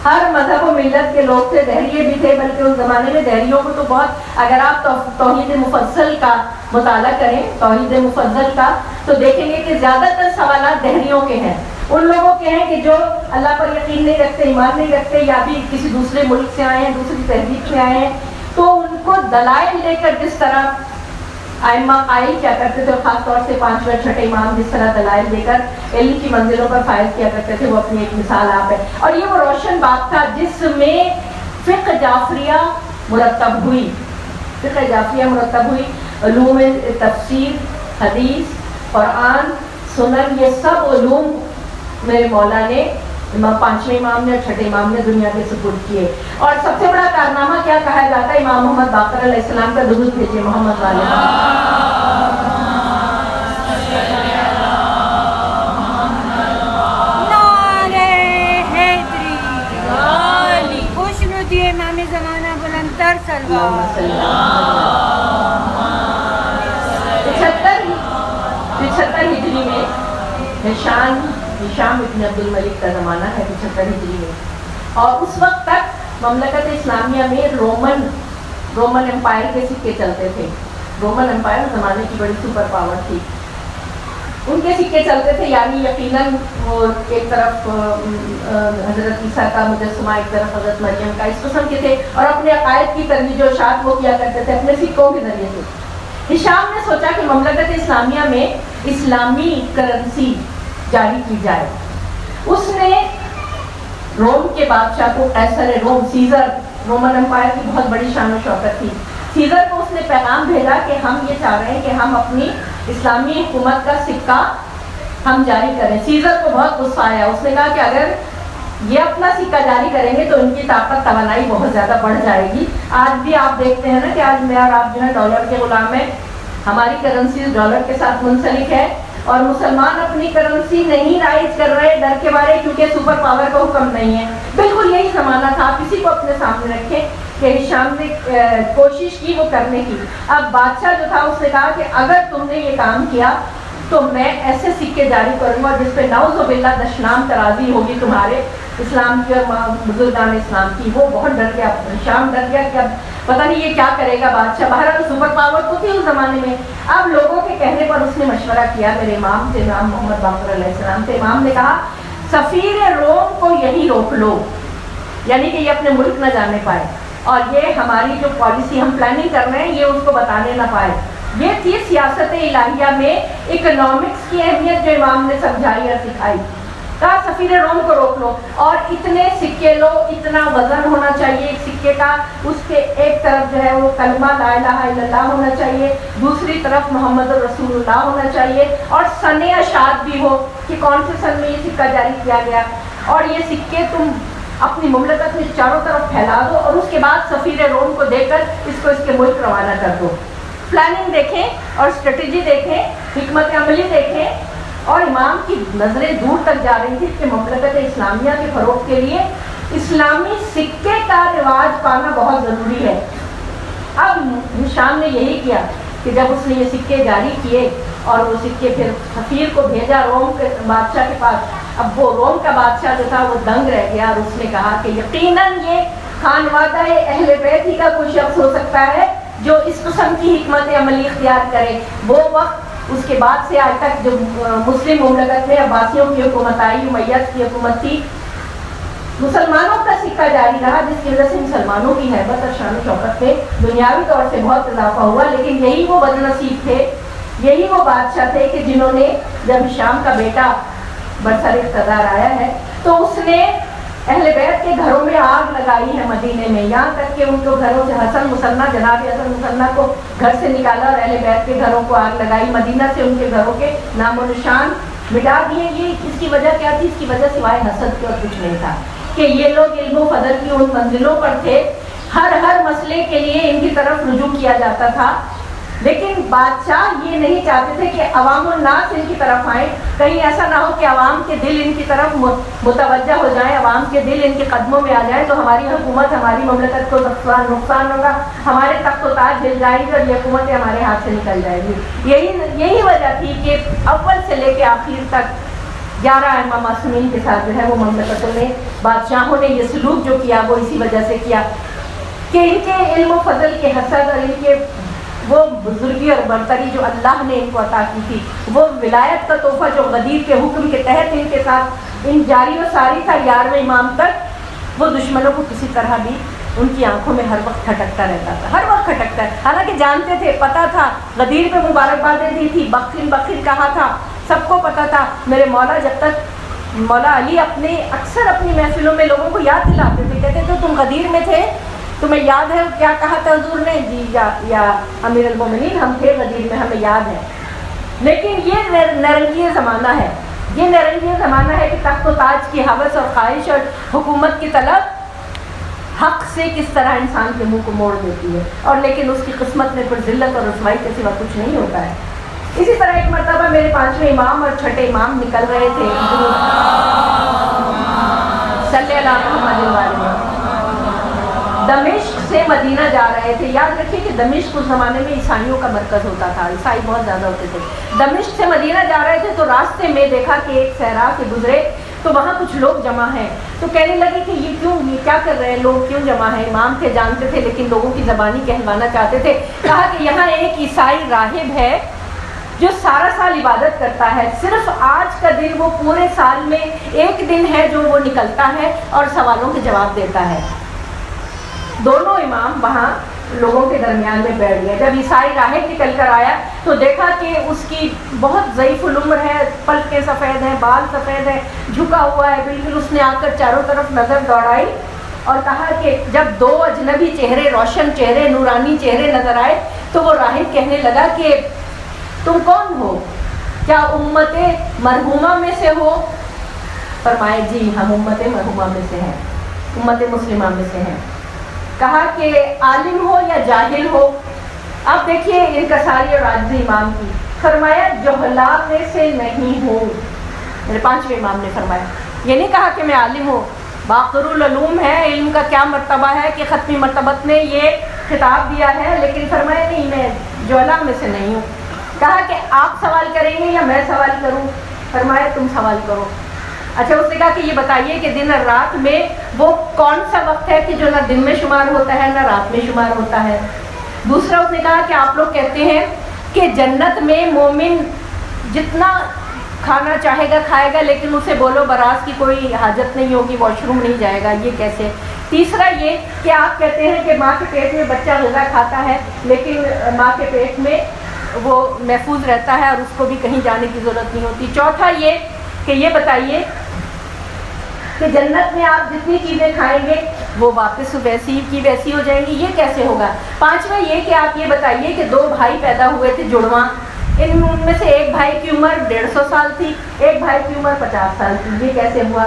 Speaker 3: ہر مذہب و ملت کے لوگ تھے، دہریے بھی تھے، بلکہ اس زمانے میں دہریوں کو تو بہت، اگر آپ توحید مفضل کا مطالعہ کریں، توحید مفضل کا، تو دیکھیں گے کہ زیادہ تر سوالات دہریوں کے ہیں، ان لوگوں کے ہیں کہ جو اللہ پر یقین نہیں رکھتے، ایمان نہیں رکھتے، یا بھی کسی دوسرے ملک سے آئے ہیں، دوسری تہذیب سے آئے ہیں، تو ان کو دلائل لے کر جس طرح ائمہ قائل کیا کرتے تھے، خاص طور سے پانچویں چھٹے امام جس طرح دلائل دے کر علم کی منزلوں پر فائز کیا کرتے تھے، وہ اپنی ایک مثال آپ ہے. اور یہ وہ روشن باب تھا جس میں فقہ جعفریہ مرتب ہوئی، فقہ جعفریہ مرتب ہوئی، علوم تفسیر، حدیث، قرآن، سنن، یہ سب علوم میرے مولا نے، پانچویں امام نے اور چھٹے امام نے دنیا کے سپرد کیے. اور سب سے بڑا کارنامہ کیا کہا جاتا ہے؟ امام محمد باقر علیہ السلام کا درود بھیجیے محمد والے.
Speaker 1: خوشنودی امام زمانہ بلندتر سلوات.
Speaker 3: 75 ہجری میں ہشام ابن عبد الملک کا زمانہ ہے، 75 ہجری میں، اور اس وقت تک مملکت اسلامیہ میں رومن امپائر کے سکے چلتے تھے. رومن امپائر زمانے کی بڑی سپر پاور تھی، ان کے سکے چلتے تھے، یعنی یقیناً وہ ایک طرف حضرت عیسیٰ کا مجسمہ، ایک طرف حضرت مریم کا، اس قسم کے تھے، اور اپنے عقائد کی ترویج و اشاعت وہ کیا کرتے تھے اپنے سکوں کے ذریعے سے. ہشام نے سوچا کہ مملکت اسلامیہ میں اسلامی کرنسی جاری کی جائے. اس نے روم کے بادشاہ کو، قیصر روم، سیزر، رومن امپائر کی بہت بڑی شان و شوکت تھی، سیزر کو اس نے پیغام بھیجا کہ ہم یہ چاہ رہے ہیں کہ ہم اپنی اسلامی حکومت کا سکہ ہم جاری کریں. سیزر کو بہت غصہ آیا، اس نے کہا کہ اگر یہ اپنا سکہ جاری کریں گے تو ان کی طاقت توانائی بہت زیادہ بڑھ جائے گی. آج بھی آپ دیکھتے ہیں نا کہ آج میں اور آپ جو ہے ڈالر کے غلام ہیں، ہماری کرنسی ڈالر کے ساتھ منسلک ہے، اور مسلمان اپنی کرنسی نہیں رائج کر رہے ڈر کے بارے، کیونکہ سپر پاور کا حکم نہیں ہے. بالکل یہی زمانہ تھا، آپ اسی کو اپنے سامنے رکھیں کہ ہشام نے کوشش کی وہ کرنے کی. اب بادشاہ جو تھا اس نے کہا کہ اگر تم نے یہ کام کیا تو میں ایسے سکے جاری کروں گا جس پہ نعوذ باللہ دشنام ترازی ہوگی تمہارے اسلام کی اور بزرگان اسلام کی. وہ بہت ڈر گیا، ہشام ڈر گیا کہ اب پتہ نہیں یہ کیا کرے گا بادشاہ. بہرحال سپر پاور تو تھی اس زمانے میں. اب لوگوں کے کہنے پر اس نے مشورہ کیا میرے امام سے، امام محمد باقر علیہ السلام سے. امام نے کہا سفیر روم کو یہی روک لو، یعنی کہ یہ اپنے ملک نہ جانے پائے، اور یہ ہماری جو پالیسی ہم پلاننگ کر رہے ہیں یہ اس کو بتانے نہ پائے. یہ تھی سیاست الہیہ میں اکنامکس کی اہمیت جو امام نے سمجھائی اور سکھائی. کہا سفیر روم کو روک لو، اور اتنے سکے لو، اتنا وزن ہونا چاہیے ایک سکے کا، اس کے ایک طرف جو ہے وہ کلمہ لا الہ الا اللہ ہونا چاہیے، دوسری طرف محمد رسول اللہ ہونا چاہیے، اور سن اشاعت بھی ہو کہ کون سے سن میں یہ سکہ جاری کیا گیا. اور یہ سکے تم اپنی مملکت میں چاروں طرف پھیلا دو، اور اس کے بعد سفیر روم کو دے کر اس کو اس کے ملک روانہ کر دو. پلاننگ دیکھیں اور اسٹریٹجی دیکھیں، حکمت عملی دیکھیں. اور امام کی نظریں دور تک جا رہی تھی کہ مملکت اسلامیہ کے فروغ کے لیے اسلامی سکے کا رواج پانا بہت ضروری ہے. اب ہشام نے یہی کیا کہ جب اس نے یہ سکے جاری کیے اور وہ سکے پھر سفیر کو بھیجا روم کے بادشاہ کے پاس. اب وہ روم کا بادشاہ جو تھا وہ دنگ رہ گیا، اور اس نے کہا کہ یقیناً یہ خانوادہ اہل بیت ہی کا کوئی شخص ہو سکتا ہے جو اس قسم کی حکمت عملی اختیار کرے. وہ وقت اس کے بعد سے آج تک جو مسلم مملکت میں عباسیوں کی حکومت آئی، امیت کی حکومت تھی، مسلمانوں کا سکہ جاری رہا، جس کی وجہ سے مسلمانوں کی ہیبت اور شان و شوکت میں دنیاوی طور سے بہت اضافہ ہوا. لیکن یہی وہ بدنصیب تھے، یہی وہ بادشاہ تھے کہ جنہوں نے جب ہشام کا بیٹا برسر اقتدار آیا ہے تو اس نے اہل بیت کے گھروں میں آگ لگائی ہے مدینے میں، یہاں تک کہ ان کو گھروں سے حسن مثنیٰ، جناب حسن مثنیٰ کو گھر سے نکالا اور اہل بیت کے گھروں کو آگ لگائی، مدینہ سے ان کے گھروں کے نام و نشان مٹا دیے. یہ اس کی وجہ کیا تھی؟ اس کی وجہ سوائے حسد کے اور کچھ نہیں تھا کہ یہ لوگ علم و فضل کی ان منزلوں پر تھے، ہر مسئلے کے لیے ان کی طرف رجوع کیا جاتا تھا. لیکن بادشاہ یہ نہیں چاہتے تھے کہ عوام الناس ان کی طرف آئیں، کہیں ایسا نہ ہو کہ عوام کے دل ان کی طرف متوجہ ہو جائیں، عوام کے دل ان کے قدموں میں آ جائیں تو ہماری حکومت، ہماری مملکت کو نقصان ہوگا، ہمارے تخت و تاج ہل جائیں گے اور یہ حکومتیں ہمارے ہاتھ سے نکل جائیں گی. یہی وجہ تھی کہ اول سے لے کے آخر تک 11 ائمہ معصومین کے ساتھ جو ہے وہ مملکتوں نے بادشاہوں نے یہ سلوک جو کیا وہ اسی وجہ سے کیا کہ ان کے علم و فضل کے حسد اور ان کے وہ بزرگی اور برتری جو اللہ نے ان کو عطا کی تھی، وہ ولایت کا تحفہ جو غدیر کے حکم کے تحت ان کے ساتھ ان جاری و ساری تھا 11ویں امام تک، وہ دشمنوں کو کسی طرح بھی ان کی آنکھوں میں ہر وقت کھٹکتا رہتا تھا، ہر وقت کھٹکتا ہے، حالانکہ جانتے تھے، پتہ تھا، غدیر پہ مبارکبادیں دی تھی، بخل بخل کہا تھا، سب کو پتہ تھا۔ میرے مولا جب تک مولا علی اکثر اپنی محفلوں میں لوگوں کو یاد دلاتے تھے، کہتے تھے تم غدیر میں تھے، تمہیں یاد ہے کیا کہا تھا حضور نے؟ جی یا امیر المومنین ہم تھے غدیر میں، ہمیں یاد ہے۔ لیکن یہ نرنگی زمانہ ہے، یہ نرنگی زمانہ ہے کہ تخت و تاج کی ہوس اور خواہش اور حکومت کی طلب حق سے کس طرح انسان کے منہ کو موڑ دیتی ہے، اور لیکن اس کی قسمت میں پھر ذلت اور رسوائی کے سوا کچھ نہیں ہوتا ہے۔ اسی طرح ایک مرتبہ میرے 5ویں امام اور 6ٹھے امام نکل رہے تھے، صلی اللہ محمد وسلم، دمشق سے مدینہ جا رہے تھے۔ یاد رکھیے کہ دمشق اس زمانے میں عیسائیوں کا مرکز ہوتا تھا، عیسائی بہت زیادہ ہوتے تھے۔ دمشق سے مدینہ جا رہے تھے تو راستے میں دیکھا کہ ایک صحرا سے گزرے تو وہاں کچھ لوگ جمع ہیں، تو کہنے لگے کہ یہ کیا کر رہے ہیں لوگ، کیوں جمع ہیں؟ امام تھے، جانتے تھے، لیکن لوگوں کی زبانی کہلوانا چاہتے تھے۔ کہا کہ یہاں ایک عیسائی راہب ہے جو سارا سال عبادت کرتا ہے، صرف آج کا دن وہ پورے سال میں ایک دن ہے جو وہ نکلتا ہے اور سوالوں کے جواب دیتا ہے۔ دونوں امام وہاں لوگوں کے درمیان میں بیٹھ گئے۔ جب عیسائی راہب نکل کر آیا تو دیکھا کہ اس کی بہت ضعیف العمر ہے، پلکیں سفید ہیں، بال سفید ہیں، جھکا ہوا ہے بالکل۔ اس نے آ کر چاروں طرف نظر دوڑائی اور کہا کہ جب 2 اجنبی چہرے، روشن چہرے، نورانی چہرے نظر آئے تو وہ راہب کہنے لگا کہ تم کون ہو؟ کیا امت مرحومہ میں سے ہو؟ فرمائے جی ہم امت مرحومہ میں سے ہیں، امت مسلمہ میں سے ہیں۔ کہا کہ عالم ہو یا جاہل ہو؟ اب دیکھیے انکساری اور عاجزی امام کی۔ فرمایا جہلا میں سے نہیں ہوں۔ میرے 5ویں امام نے فرمایا، یہ نہیں کہا کہ میں عالم ہوں، باقر العلوم ہے، علم کا کیا مرتبہ ہے کہ ختمی مرتبت نے یہ خطاب دیا ہے، لیکن فرمایا نہیں میں جہلا میں سے نہیں ہوں۔ کہا کہ آپ سوال کریں گے یا میں سوال کروں؟ فرمایا تم سوال کرو۔ اچھا اس نے کہا کہ یہ بتائیے کہ دن اور رات میں وہ کون سا وقت ہے کہ جو نہ دن میں شمار ہوتا ہے نہ رات میں شمار ہوتا ہے؟ دوسرا اس نے کہا کہ آپ لوگ کہتے ہیں کہ جنت میں مومن جتنا کھانا چاہے گا کھائے گا، لیکن اسے بولو براز کی کوئی حاجت نہیں ہوگی، واش روم نہیں جائے گا، یہ کیسے؟ تیسرا یہ کہ آپ کہتے ہیں کہ ماں کے پیٹ میں بچہ غذا کھاتا ہے لیکن ماں کے پیٹ میں وہ محفوظ رہتا ہے اور اس کو بھی کہیں جانے کی ضرورت نہیں ہوتی۔ چوتھا یہ کہ یہ بتائیے کہ جنت میں آپ جتنی چیزیں کھائیں گے وہ واپس ویسی کی ویسی ہو جائیں گی، یہ کیسے ہوگا؟ پانچواں یہ کہ آپ یہ بتائیے کہ 2 بھائی پیدا ہوئے تھے جڑواں، ان میں سے ایک بھائی کی عمر 150 سال تھی، ایک بھائی کی عمر 50 سال تھی، یہ کیسے ہوا؟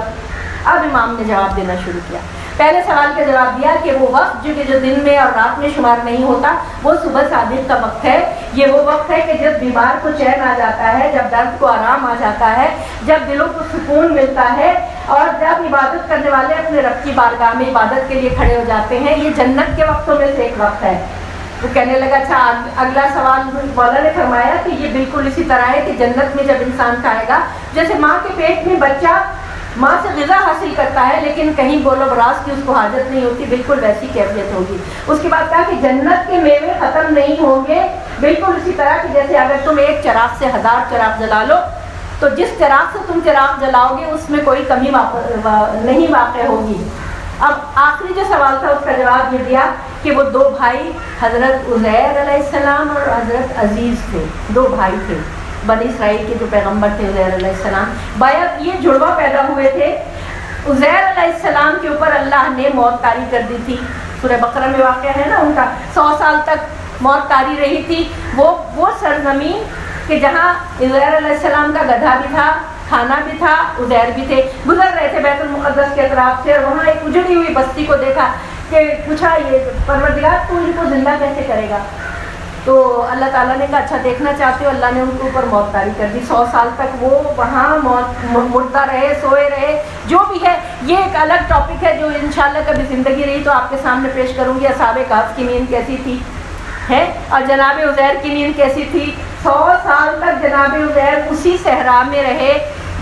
Speaker 3: اب امام نے جواب دینا شروع کیا۔ پہلے سوال کا جواب دیا کہ وہ وقت جو دن میں اور رات میں شمار نہیں ہوتا، وہ صبح صادق کا وقت ہے۔ یہ وہ وقت ہے کہ جب بیمار کو چین آ جاتا ہے، جب درد کو آرام آ جاتا ہے، جب دلوں کو سکون ملتا ہے، اور جب عبادت کرنے والے اپنے رب کی بارگاہ میں عبادت کے لیے کھڑے ہو جاتے ہیں۔ یہ جنت کے وقتوں میں سے ایک وقت ہے۔ وہ کہنے لگا اچھا اگلا سوال مولا نے فرمایا کہ یہ بالکل اسی طرح ہے کہ جنت میں جب انسان کھائے گا، جیسے ماں کے پیٹ میں بچہ ماں سے غذا حاصل کرتا ہے لیکن کہیں بولو براز کی اس کو حاجت نہیں ہوتی، بالکل ویسی کیفیت ہوگی۔ اس کے بعد کہا کہ جنت کے میوے ختم نہیں ہوں گے، بالکل اسی طرح کہ جیسے اگر تم ایک چراغ سے 1000 چراغ جلا لو تو جس چراغ سے تم چراغ جلاؤ گے اس میں کوئی کمی نہیں واقع ہوگی۔ اب آخری جو سوال تھا اس کا جواب یہ دیا کہ وہ 2 بھائی حضرت عزیر علیہ السلام اور حضرت عزیز تھے، 2 بھائی تھے بنی اسرائیل کے جو پیغمبر تھے عزیر علیہ السلام۔ باید یہ جڑواں پیدا ہوئے تھے۔ عزیر علیہ السلام کے اوپر اللہ نے موت طاری کر دی تھی، سورہ بقرہ میں واقع ہے نا، ان کا 100 سال تک موت طاری رہی تھی۔ وہ سرزمین کہ جہاں عزیر علیہ السلام کا گدھا بھی تھا، کھانا بھی تھا، عزیر بھی تھے، گزر رہے تھے بیت المقدس کے اطراف سے، اور وہاں ایک اجڑی ہوئی بستی کو دیکھا کہ پوچھا یہ پروردگار تو ان کو زندہ کیسے کرے گا؟ تو اللہ تعالیٰ نے کہا اچھا دیکھنا چاہتے ہو، اللہ نے ان کے اوپر موت طاری کر دی۔ 100 سال تک وہ وہاں مردہ رہے، سوئے رہے، جو بھی ہے یہ ایک الگ ٹاپک ہے جو انشاءاللہ کبھی زندگی رہی تو آپ کے سامنے پیش کروں گی۔ اصحاب کہف کی نیند کیسی تھی ہے اور جناب عزیر کی نیند کیسی تھی؟ 100 سال تک جناب عزیر اسی صحرا میں رہے،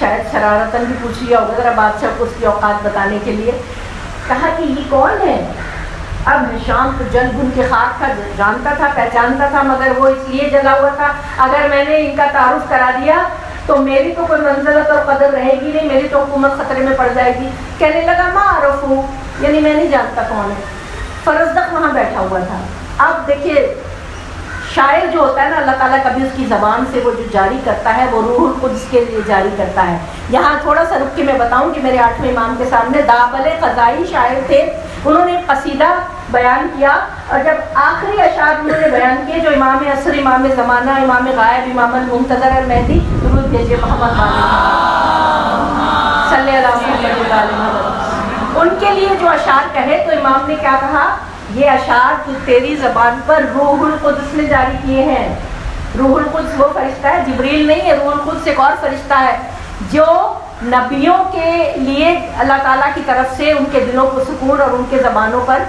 Speaker 3: شاید شرارتاً بھی پوچھ لیا ہوگا ذرا بادشاہ کو اس کی اوقات بتانے کے لیے. کہا کہ یہ کون ہے؟ اب ہشام تو جل بھن کے خاک تھا، جانتا تھا پہچانتا تھا، مگر وہ اس لیے جلا ہوا تھا اگر میں نے ان کا تعارف کرا دیا تو میری تو کوئی منزلت اور قدر رہے گی نہیں، میری تو حکومت خطرے میں پڑ جائے گی. کہنے لگا ما عرف ہوں، یعنی میں نہیں جانتا کون ہے. فرزدق وہاں بیٹھا ہوا تھا. اب دیکھیے شاعر جو ہوتا ہے نا، اللہ تعالیٰ کبھی اس کی زبان سے وہ جو جاری کرتا ہے وہ روح القدس کے لیے جاری کرتا ہے. یہاں تھوڑا سا رک کے میں بتاؤں کہ میرے 8ویں امام کے سامنے دابل قضائی شاعر تھے، انہوں نے قصیدہ بیان کیا، اور جب آخری اشعار انہوں نے بیان کیے جو امام عصر، امام زمانہ، امام غائب، امام المنتظر المہدی، درود بھیجیے محمد صلی اللہ علیہ وسلم، ان کے لیے جو اشعار کہے تو امام نے کیا کہا؟ یہ اشعار تو تیری زبان پر روح القدس نے جاری کیے ہیں. روح القدس وہ فرشتہ ہے، جبریل نہیں ہے، روح القدس ایک اور فرشتہ ہے جو نبیوں کے لیے اللہ تعالیٰ کی طرف سے ان کے دلوں کو سکون اور ان کے زبانوں پر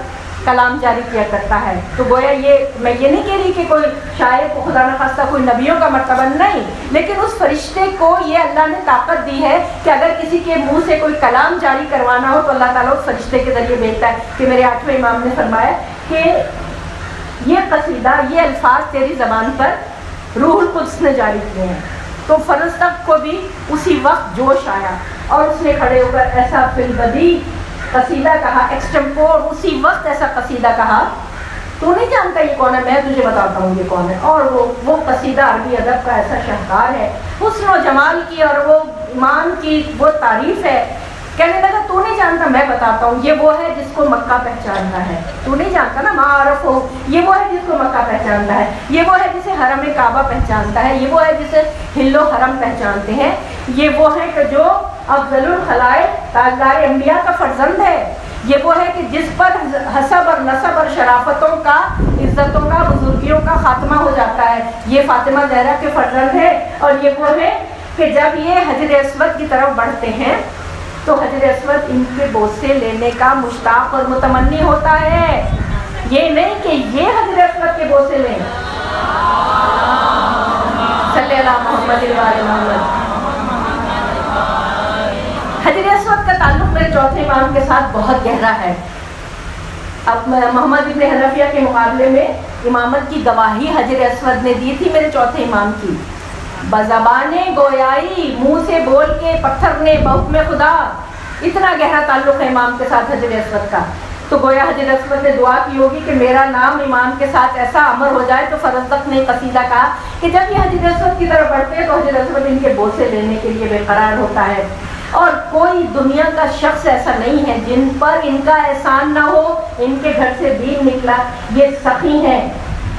Speaker 3: کلام جاری کیا کرتا ہے. تو گویا یہ میں یہ نہیں کہہ رہی کہ کوئی شاعر کو خدا نخواستہ کوئی نبیوں کا مرتبہ نہیں، لیکن اس فرشتے کو یہ اللہ نے طاقت دی ہے کہ اگر کسی کے منہ سے کوئی کلام جاری کروانا ہو تو اللہ تعالیٰ اس فرشتے کے ذریعے بھیجتا ہے. کہ میرے 8ویں امام نے فرمایا کہ یہ قصیدہ، یہ الفاظ تیری زبان پر روح القدس نے جاری کیے ہیں. تو فرزدق کو بھی اسی وقت جوش آیا اور اس نے کھڑے ہو کر ایسا فی البدی قصیدہ کہا، ایکسٹمپور، اسی وقت ایسا قصیدہ کہا. تو نہیں جانتا یہ کون ہے، میں تجھے بتاتا ہوں یہ کون ہے. اور وہ قصیدہ عربی ادب کا ایسا شاہکار ہے، حسن و جمال کی اور وہ ایمان کی وہ تعریف ہے. کہنے لگا تو نہیں جانتا، میں بتاتا ہوں، یہ وہ ہے جس کو مکہ پہچاننا ہے. تو نہیں جانتا نا، معارف ہو، یہ وہ ہے جس کو مکہ پہچاننا ہے، یہ وہ ہے جسے حرم کعبہ پہچانتا ہے، یہ وہ ہے جسے ہل و حرم پہچانتے ہیں، یہ وہ ہے کہ جو افضل الخلائق تاجدار انبیاء کا فرزند ہے، یہ وہ ہے کہ جس پر حسب اور نسب اور شرافتوں کا، عزتوں کا، بزرگیوں کا خاتمہ ہو جاتا ہے. یہ فاطمہ زہرا کے فرزند ہے. اور یہ وہ ہے کہ جب یہ حجر اسود کی طرف بڑھتے ہیں تو حجر اسود ان کے بوسے لینے کا مشتاق اور متمنی ہوتا ہے. یہ نہیں کہ یہ حجر اسود کے بوسے لیں. صلی اللہ محمد وعلی محمد. حجر اسود کا تعلق میرے 4تھے امام کے ساتھ بہت گہرا ہے. اب محمد ابن حنفیہ کے مقابلے میں امامت کی گواہی حجر اسود نے دی تھی میرے 4تھے امام کی. بزبان گویائی، منہ سے بول کے پتھر نے بحکم خدا. اتنا گہرا تعلق ہے امام کے ساتھ حجر اسود کا. تو گویا حجر اسود نے دعا کی ہوگی کہ میرا نام امام کے ساتھ ایسا امر ہو جائے. تو فرزدق نے قصیدہ کہا کہ جب یہ حجر اسود کی طرف بڑھتے ہیں تو حجر اسود ان کے بوسے لینے کے لیے بے قرار ہوتا ہے. اور کوئی دنیا کا شخص ایسا نہیں ہے جن پر ان کا احسان نہ ہو. ان کے گھر سے دین نکلا، یہ سخی ہیں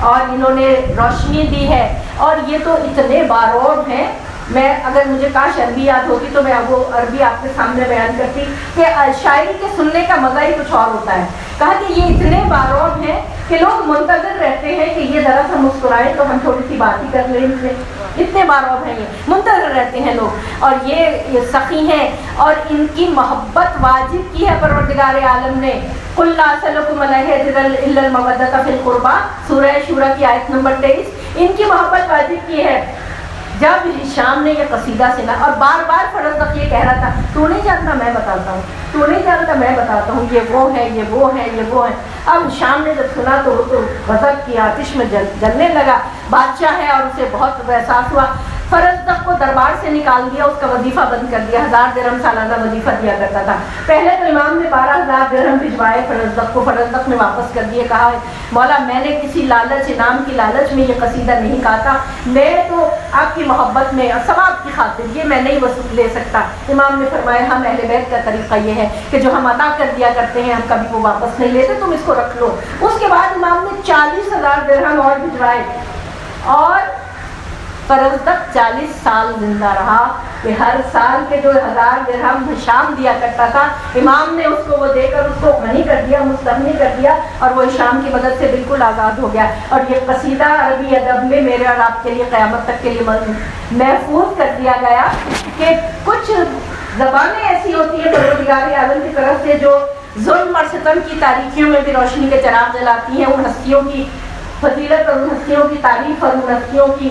Speaker 3: اور انہوں نے روشنی دی ہے. اور یہ تو اتنے بارور ہیں، میں اگر مجھے کاش عربی یاد ہوتی تو میں وہ عربی آپ کے سامنے بیان کرتی کہ شاعری کے سننے کا مزہ ہی کچھ اور ہوتا ہے. کہا کہ یہ اتنے بارور ہیں کہ لوگ منتظر رہتے ہیں کہ یہ ذرا سا مسکرائے تو ہم تھوڑی سی بات ہی کر لیں ان سے. اتنے بارور ہیں، یہ منتظر رہتے ہیں لوگ. اور یہ سخی ہیں اور ان کی محبت واجب کی ہے پروردگار عالم نے. قل لا اسألکم علیہ اجرا الا المودۃ فی القربى، سورہ شورى کی آیت نمبر 23. ان کی محبت واجب کی ہے. جب ہشام نے یہ قصیدہ سنا اور بار بار فرزدق یہ کہہ رہا تھا تو نہیں جانتا میں بتاتا ہوں، تو نہیں جانتا میں بتاتا ہوں، یہ وہ ہے، یہ وہ ہے، یہ وہ ہے. اب ہشام نے جب سنا تو وہ تو غضب کی آتش میں جلنے لگا. بادشاہ ہے اور اسے بہت احساس ہوا. فرزدق کو دربار سے نکال دیا، اس کا وظیفہ بند کر دیا. 1000 درہم سالانہ وظیفہ دیا کرتا تھا. پہلے تو امام نے 12000 درہم بھجوائے فرزدق کو. فرزدق نے واپس کر دیے. کہا مولا میں نے کسی لالچ، انعام کی لالچ میں یہ قصیدہ نہیں کہا تھا، میں تو آپ کی محبت میں اور ثواب کی خاطر یہ میں نہیں وصول لے سکتا. امام نے فرمایا ہم اہل بیت کا طریقہ یہ ہے کہ جو ہم عطا کر دیا کرتے ہیں ہم کبھی وہ واپس نہیں لیتے، تم اس کو رکھ لو. اس کے بعد امام نے 40000 درہم اور بھجوائے اور فرزدق 40 سال زندہ رہا. کہ ہر سال کے جو 1000 درہم ہشام دیا کرتا تھا امام نے اس کو وہ دے کر اس کو غنی کر دیا، مستغنی کر دیا، اور وہ ہشام کی مدد سے بالکل آزاد ہو گیا. اور یہ قصیدہ عربی ادب میں میرے اور آپ کے لیے قیامت تک کے لیے محفوظ کر دیا گیا کہ کچھ زبانیں ایسی ہوتی ہیں پروردگار عالم کی طرف سے جو ظلم اور ستم کی تاریکیوں میں بھی روشنی کے چراغ جلاتی ہیں. ان ہستیوں کی فضیلت اور ان ہستیوں کی تعریف اور ان ہستیوں کی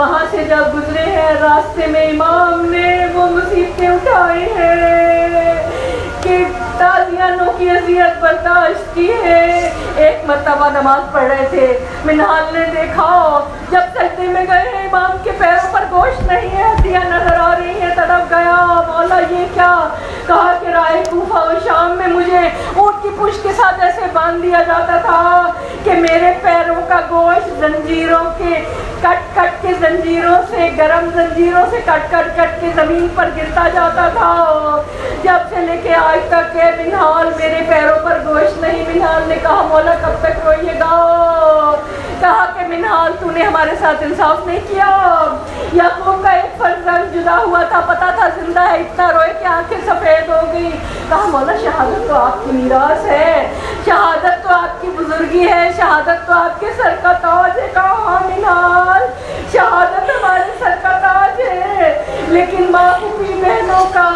Speaker 3: وہاں سے جب گزرے ہیں راستے میں امام نے وہ مصیبتیں اٹھائی ہیں کہ تازیانوں کی اذیت برداشت کی ہے. ایک مرتبہ نماز پڑھ رہے تھے, منہال نے دیکھا جب سجدے میں گئے ہیں امام کے پیروں پر گوشت نہیں ہے, ہڈیاں نظر آ رہی ہیں. تڑپ گیا, مولا یہ کیا؟ کہا کہ رائے کوفہ و شام میں مجھے اونٹ کی پشت کے ساتھ ایسے باندھ دیا جاتا تھا کہ میرے پیروں کا گوشت زنجیروں کے کٹ کٹ کے زنجیروں سے, گرم زنجیروں سے کٹ کٹ کٹ کے زمین پر گرتا جاتا تھا. جب سے لے کے آج تک کہ منہال میرے پیروں پر گوشت نہیں. منہال نے کہا مولا کب تک روئیے گا؟ کہا کہ منہال تو نے ہمارے ساتھ انصاف نہیں کیا. یعقوب کا ایک فرزند جدا ہوا تھا, پتا تھا زندہ ہے, اتنا روئے کہ آنکھیں سفید ہو گئی. کہا مولا شہادت تو آپ کی میراث ہے, شہادت تو آپ کی بزرگی ہے, شہادت تو آپ کے سر کا تاج ہے. کہا منہال شہادت ہمارے سر کا تاج ہے, لیکن باپوی بہنوں کا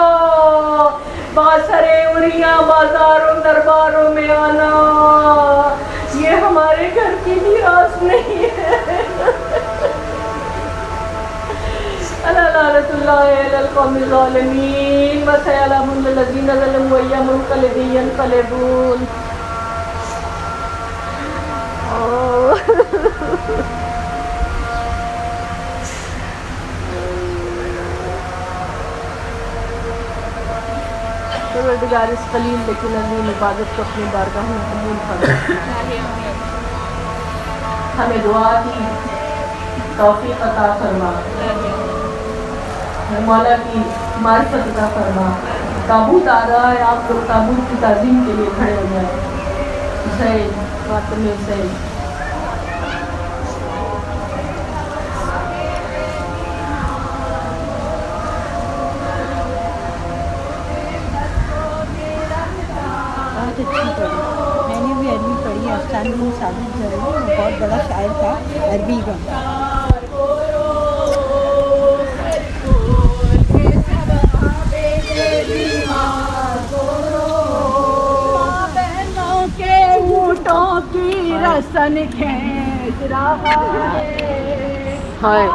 Speaker 3: باسرے اڑیاں بازاروں درباروں میں آنا یہ ہمارے گھر کی میراث نہیں ہے. لعنت اللہ علی القوم الظالمین وسيعلم الذين ظلموا أي منقلب ينقلبون. پروردگار اس قلیل لیکن عظیم عبادت کو اپنی بارگاہ میں قبول فرما, ہمیں دعا کی توفیق عطا فرما, مولا کی معرفت عطا فرما. تابوت آ رہا ہے, آپ لوگ تابوت کی تعظیم کے لیے کھڑے ہو جائیں. حسین فاطمہ حسین
Speaker 1: بہت اچھی پڑھی, میں نے بھی عربی پڑھی. آستان بن ثابت جو ہے وہ بہت بڑا شاعر تھا عربی کا. بہنوں کے اونٹوں کی رسن کھینچ رہا ہے,